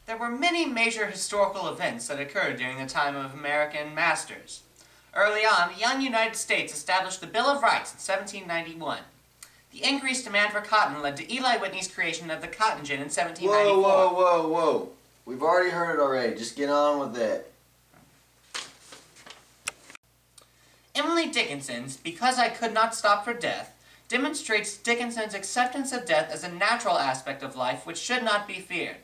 There were many major historical events that occurred during the time of American masters. Early on, the young United States established the Bill of Rights in 1791. The increased demand for cotton led to Eli Whitney's creation of the cotton gin in 1794. Whoa. We've already heard it already. Just get on with it. Emily Dickinson's Because I Could Not Stop for Death demonstrates Dickinson's acceptance of death as a natural aspect of life which should not be feared.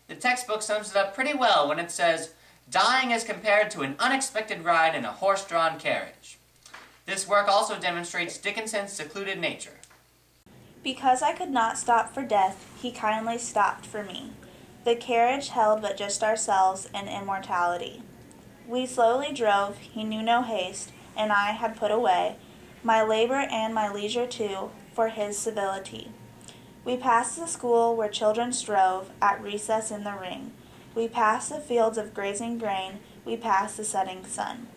The textbook sums it up pretty well when it says, "Dying is compared to an unexpected ride in a horse-drawn carriage." This work also demonstrates Dickinson's secluded nature. Because I could not stop for death, he kindly stopped for me. The carriage held but just ourselves and immortality. We slowly drove, he knew no haste, and I had put away my labor and my leisure too, for his civility. We passed the school where children strove at recess in the ring. We passed the fields of grazing grain, we passed the setting sun.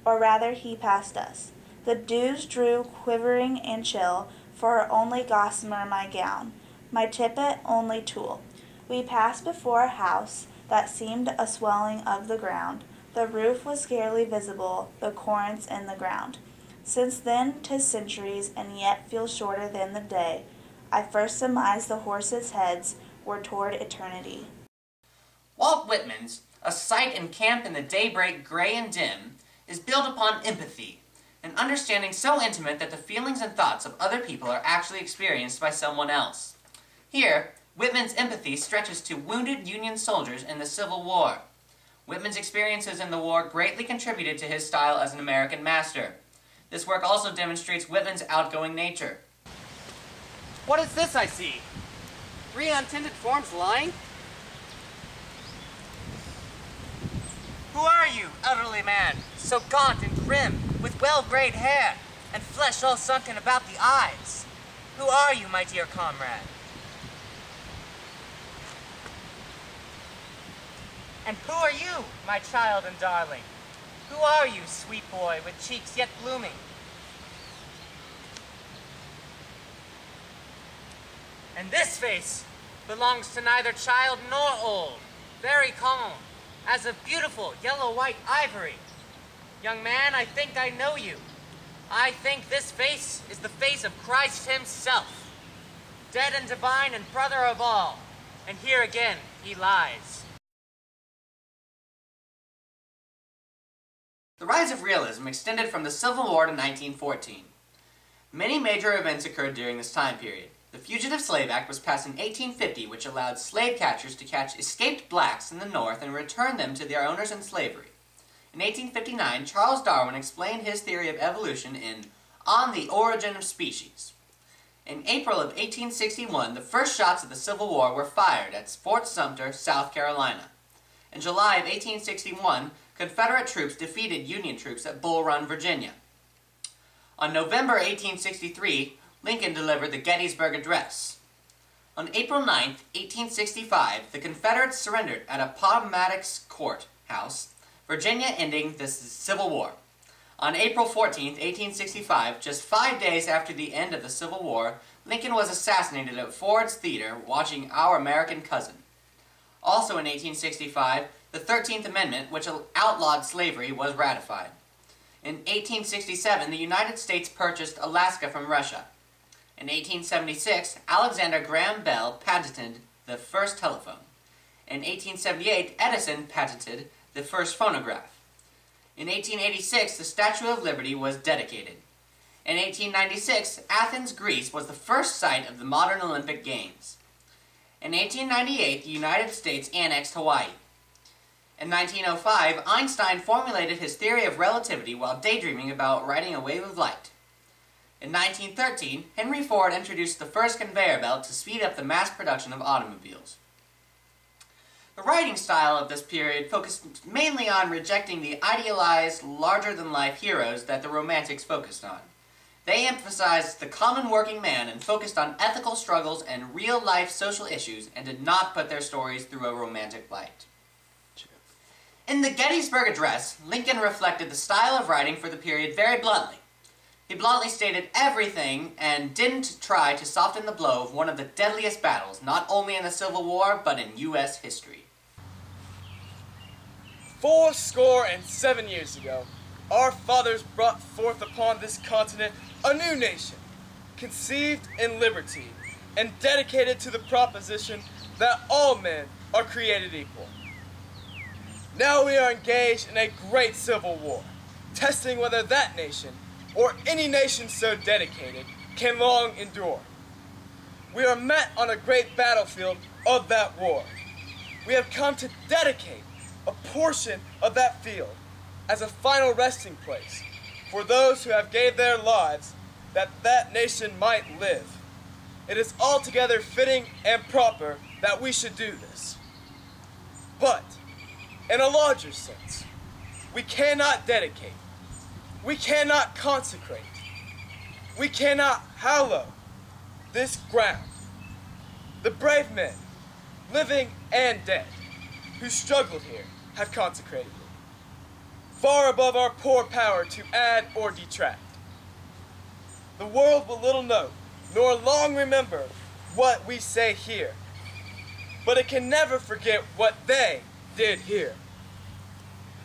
Or rather, he passed us. The dews drew quivering and chill, for only gossamer my gown, my tippet only tulle. We passed before a house that seemed a swelling of the ground. The roof was scarcely visible, the cornice in the ground. Since then 'tis centuries, and yet feels shorter than the day I first surmised the horses' heads were toward eternity. Walt Whitman's A Sight in Camp in the Daybreak Gray and Dim is built upon empathy, an understanding so intimate that the feelings and thoughts of other people are actually experienced by someone else. Here, Whitman's empathy stretches to wounded Union soldiers in the Civil War. Whitman's experiences in the war greatly contributed to his style as an American master. This work also demonstrates Whitman's outgoing nature. What is this I see? 3 untended forms lying? Who are you, elderly man, so gaunt and grim, with well-grayed hair, and flesh all sunken about the eyes? Who are you, my dear comrade? And who are you, my child and darling? Who are you, sweet boy, with cheeks yet blooming? And this face belongs to neither child nor old, very calm, as of beautiful yellow-white ivory. Young man, I think I know you. I think this face is the face of Christ himself, dead and divine and brother of all, and here again he lies. The rise of realism extended from the Civil War to 1914. Many major events occurred during this time period. The Fugitive Slave Act was passed in 1850, which allowed slave catchers to catch escaped blacks in the North and return them to their owners in slavery. In 1859, Charles Darwin explained his theory of evolution in On the Origin of Species. In April of 1861, the first shots of the Civil War were fired at Fort Sumter, South Carolina. In July of 1861, Confederate troops defeated Union troops at Bull Run, Virginia. On November 1863, Lincoln delivered the Gettysburg Address. On April 9, 1865, the Confederates surrendered at Appomattox Court House, Virginia, ending the Civil War. On April 14, 1865, just 5 days after the end of the Civil War, Lincoln was assassinated at Ford's Theater watching Our American Cousin. Also in 1865, the 13th Amendment, which outlawed slavery, was ratified. In 1867, the United States purchased Alaska from Russia. In 1876, Alexander Graham Bell patented the first telephone. In 1878, Edison patented the first phonograph. In 1886, the Statue of Liberty was dedicated. In 1896, Athens, Greece was the first site of the modern Olympic Games. In 1898, the United States annexed Hawaii. In 1905, Einstein formulated his theory of relativity while daydreaming about riding a wave of light. In 1913, Henry Ford introduced the first conveyor belt to speed up the mass production of automobiles. The writing style of this period focused mainly on rejecting the idealized, larger-than-life heroes that the Romantics focused on. They emphasized the common working man and focused on ethical struggles and real-life social issues and did not put their stories through a romantic light. In the Gettysburg Address, Lincoln reflected the style of writing for the period very bluntly. He bluntly stated everything and didn't try to soften the blow of one of the deadliest battles, not only in the Civil War, but in U.S. history. 407 years ago, our fathers brought forth upon this continent a new nation, conceived in liberty and dedicated to the proposition that all men are created equal. Now we are engaged in a great civil war, testing whether that nation, or any nation so dedicated, can long endure. We are met on a great battlefield of that war. We have come to dedicate a portion of that field as a final resting place for those who have gave their lives that that nation might live. It is altogether fitting and proper that we should do this. But, in a larger sense, we cannot dedicate, we cannot consecrate, we cannot hallow this ground. The brave men, living and dead, who struggled here have consecrated it, far above our poor power to add or detract. The world will little know, nor long remember what we say here, but it can never forget what they did here.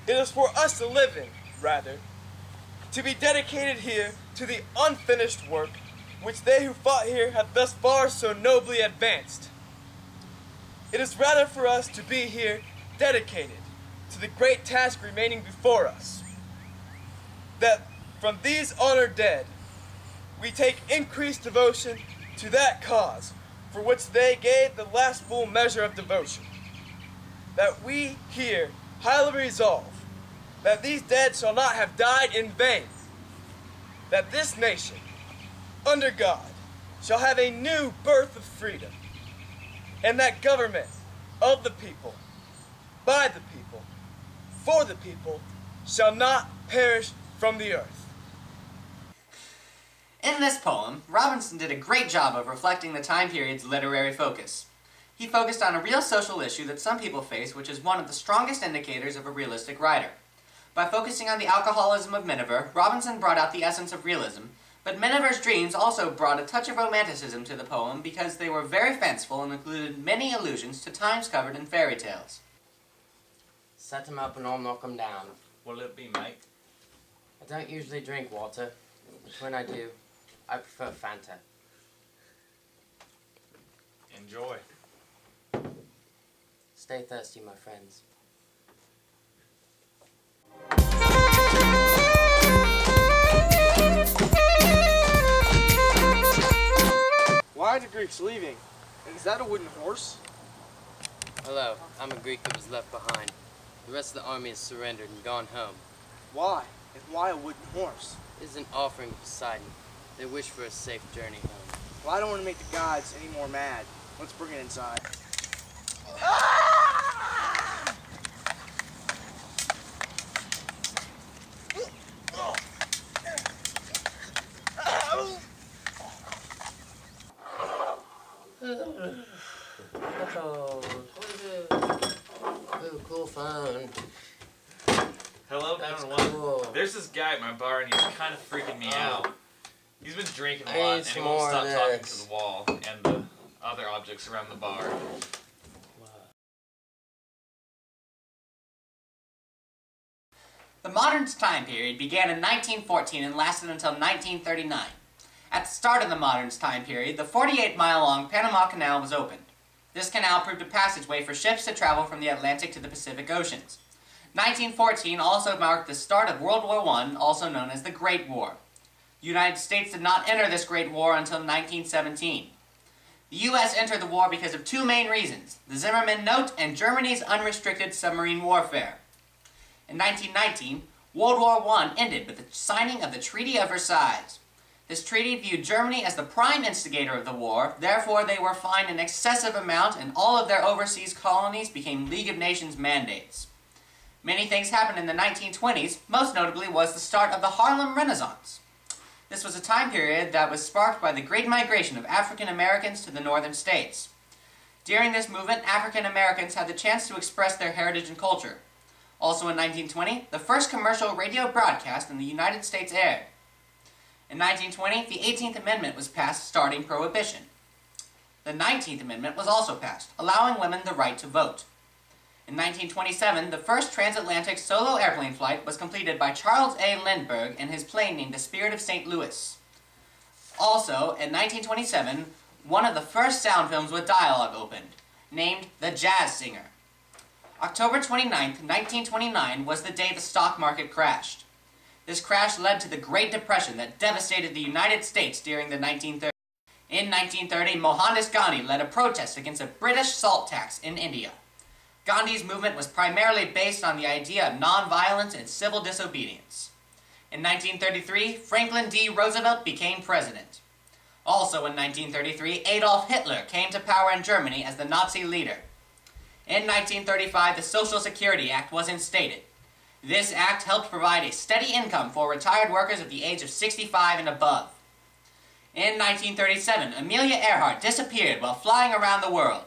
It is for us to live in, rather, to be dedicated here to the unfinished work which they who fought here have thus far so nobly advanced. It is rather for us to be here dedicated to the great task remaining before us, that from these honored dead we take increased devotion to that cause for which they gave the last full measure of devotion, that we here highly resolve that these dead shall not have died in vain, that this nation, under God, shall have a new birth of freedom, and that government of the people, by the people, for the people, shall not perish from the earth. In this poem, Robinson did a great job of reflecting the time period's literary focus. He focused on a real social issue that some people face, which is one of the strongest indicators of a realistic writer. By focusing on the alcoholism of Miniver, Robinson brought out the essence of realism, but Miniver's dreams also brought a touch of romanticism to the poem because they were very fanciful and included many allusions to times covered in fairy tales. Set 'em up and I'll knock 'em down. What'll it be, Mike? I don't usually drink water, but when I do, I prefer Fanta. Enjoy. Stay thirsty, my friends. Why are the Greeks leaving? Is that a wooden horse? Hello, I'm a Greek that was left behind. The rest of the army has surrendered and gone home. Why? And why a wooden horse? It is an offering to Poseidon. They wish for a safe journey home. Well, I don't want to make the gods any more mad. Let's bring it inside. Ooh, cool phone. Hello, That's everyone. cool. There's this guy at my bar and he's kind of freaking me out. He's been drinking I a lot need and he some won't more stop of talking this. to the wall and the other objects around the bar. The modern time period began in 1914 and lasted until 1939. At the start of the modern time period, the 48-mile-long Panama Canal was opened. This canal proved a passageway for ships to travel from the Atlantic to the Pacific Oceans. 1914 also marked the start of World War I, also known as the Great War. The United States did not enter this Great War until 1917. The U.S. entered the war because of two main reasons: the Zimmermann Note and Germany's unrestricted submarine warfare. In 1919, World War I ended with the signing of the Treaty of Versailles. This treaty viewed Germany as the prime instigator of the war, therefore they were fined an excessive amount and all of their overseas colonies became League of Nations mandates. Many things happened in the 1920s, most notably was the start of the Harlem Renaissance. This was a time period that was sparked by the great migration of African Americans to the northern states. During this movement, African Americans had the chance to express their heritage and culture. Also in 1920, the first commercial radio broadcast in the United States aired. In 1920, the 18th Amendment was passed starting Prohibition. The 19th Amendment was also passed, allowing women the right to vote. In 1927, the first transatlantic solo airplane flight was completed by Charles A. Lindbergh in his plane named the Spirit of St. Louis. Also, in 1927, one of the first sound films with dialogue opened, named The Jazz Singer. October 29, 1929 was the day the stock market crashed. This crash led to the Great Depression that devastated the United States during the 1930s. In 1930, Mohandas Gandhi led a protest against a British salt tax in India. Gandhi's movement was primarily based on the idea of nonviolence and civil disobedience. In 1933, Franklin D. Roosevelt became president. Also in 1933, Adolf Hitler came to power in Germany as the Nazi leader. In 1935, the Social Security Act was instated. This act helped provide a steady income for retired workers of the age of 65 and above. In 1937, Amelia Earhart disappeared while flying around the world.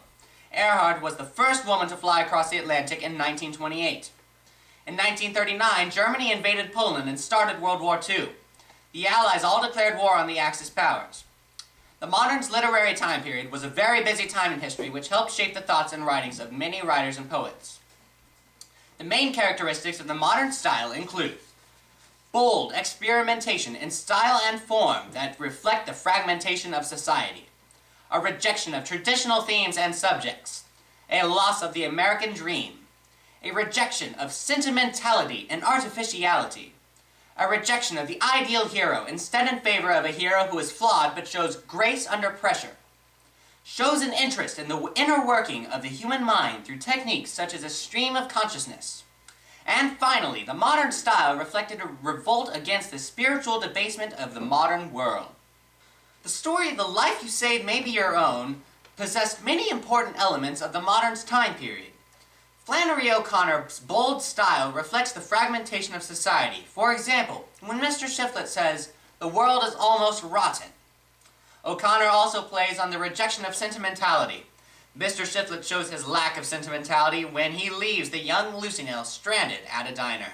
Earhart was the first woman to fly across the Atlantic in 1928. In 1939, Germany invaded Poland and started World War II. The Allies all declared war on the Axis powers. The modern's literary time period was a very busy time in history which helped shape the thoughts and writings of many writers and poets. The main characteristics of the modern style include bold experimentation in style and form that reflect the fragmentation of society, a rejection of traditional themes and subjects, a loss of the American dream, a rejection of sentimentality and artificiality, a rejection of the ideal hero instead in favor of a hero who is flawed but shows grace under pressure, shows an interest in the inner working of the human mind through techniques such as a stream of consciousness. And finally, the modern style reflected a revolt against the spiritual debasement of the modern world. The story The Life You Saved May Be Your Own possessed many important elements of the modern's time period. Flannery O'Connor's bold style reflects the fragmentation of society. For example, when Mr. Shiflett says, "The world is almost rotten," O'Connor also plays on the rejection of sentimentality. Mr. Shiflett shows his lack of sentimentality when he leaves the young Lucynell stranded at a diner.